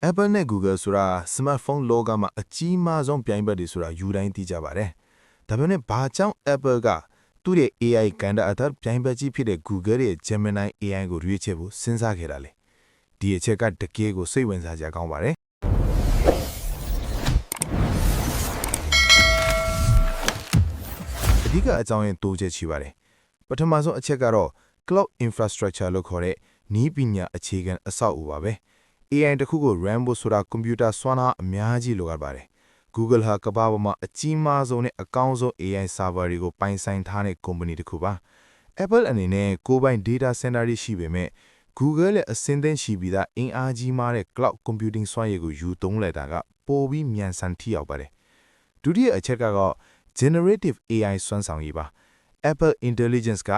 Apple နဲ့ Google ဆိုတာ smartphone လောကမှာအကြီးမားဆုံးပြိုင်ဘက်တွေဆိုတာယူတိုင်းသိကြပါတယ်။ဒါပေမဲ့ဘာကြောင့် Apple ကသူ့ရဲ့ AI ကဏ္ဍအသစ်ပြိုင်ဘက်ကြီးဖြစ်တဲ့ Google ရဲ့ Gemini AI ကိုရွေးချယ်ဖို့စဉ်းစားခဲ့တာလေ။ဒီအချက်ကတကယ်ကိုစိတ်ဝင်စားစရာကောင်းပါတယ်။အဓိကအကြောင်းရင်းတိုးချက်ရှိပါတယ်။ပထမဆုံးအချက်ကတော့ Cloud Infrastructure လို့ခေါ်တဲ့နည်းပညာအခြေခံအဆောက်အဦပါပဲ။ AI တခုကို RAM ဖို့ဆိုတာကွန်ပျူတာစွမ်းအားအများကြီးလိုအပ်ပါတယ်။ Google ဟာကမ္ဘာပေါ်မှာအကြီးမားဆုံးနဲ့အကောင်းဆုံး AI server တွေကိုပိုင်ဆိုင်ထားတဲ့ company တစ်ခုပါ။ Apple အနေနဲ့ကိုယ်ပိုင် data center တွေရှိပေမဲ့ Google ရဲ့အဆင့်သင့်ရှိပြီးသားအင်အားကြီးမားတဲ့ cloud computing စွမ်းရည်ကိုယူသုံးလိုက်တာကပိုပြီးမြန်ဆန်ထိရောက်ပါတယ်။ဒုတိယအချက်ကတော့ generative AI စွမ်းဆောင်ရည်ပါ။ Apple Intelligence က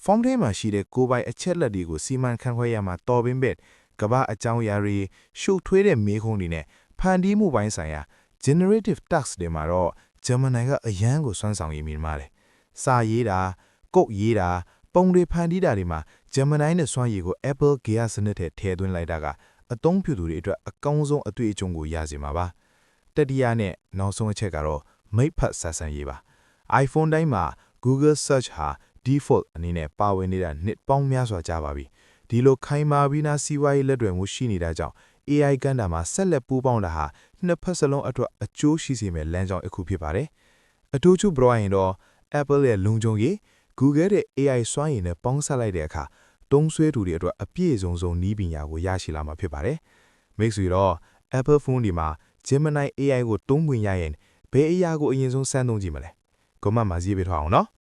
form ထဲမှာရှိတဲ့ကိုယ်ပိုင်အချက်လက်တွေကိုစီမံခန့်ခွဲရမှာတော်ပင်ပဲကမ္ဘာအကြောင်းအရာတွေရှုပ်ထွေးတဲ့မေးခွန်းတွေနဲ့ဖန်တီးမှုပိုင်းဆိုင်ရာ generative task တွေမှာတော့ Gemini ကအရန်ကိုစွမ်းဆောင်ရည်မြင့်ပါတယ်။စာရေးတာ၊ကုတ်ရေးတာ၊ပုံတွေဖန်တီးတာတွေမှာ Gemini နဲ့စွမ်းရည်ကို Apple Gear စနစ်ထဲထည့်သွင်းလိုက်တာကအသုံးပြုသူတွေအတွက်အကောင်းဆုံးအတွေ့အကြုံကိုရစေမှာပါ။တတိယနဲ့နောက်ဆုံးအချက်ကတော့မိတ်ဖက်ဆက်ဆံရေးပါ။ iPhone တိုင်းမှာ Google Search ဟာ default အနေနဲ့ပါဝင်နေတာနှစ်ပေါင်းများစွာကြာပါပြီ။ဒီလိုခိုင်မာပြီးသားစီးပွားရေးလက်တွဲမှုရှိနေတာကြောင့် AI ကဏ္ဍမှာဆက်လက်ပူးပေါင်းတာဟာနှစ်ဖက်စလုံးအတွက်အကျိုးရှိစေမယ့်လမ်းကြောင်းတစ်ခုဖြစ်ပါတယ်။အထူးချုပ်ပြောရရင်တော့ Apple ရဲ့လုံခြုံရေး Google ရဲ့ AI စွမ်းရည်နဲ့ပေါင်းစပ်လိုက်တဲ့အခါသုံးစွဲသူတွေအတွက်အပြည့်စုံဆုံးနည်းပညာကိုရရှိလာမှာဖြစ်ပါတယ်။မိတ်ဆွေတော့ Apple phone ဒီမှာ Gemini AI ကိုသုံးဝင်ရရင်ဘယ်အရာကိုအရင်ဆုံးစမ်းသုံးကြည့်မလဲ။ကွန်မန့်မှာရေးပေးထားအောင်နော်။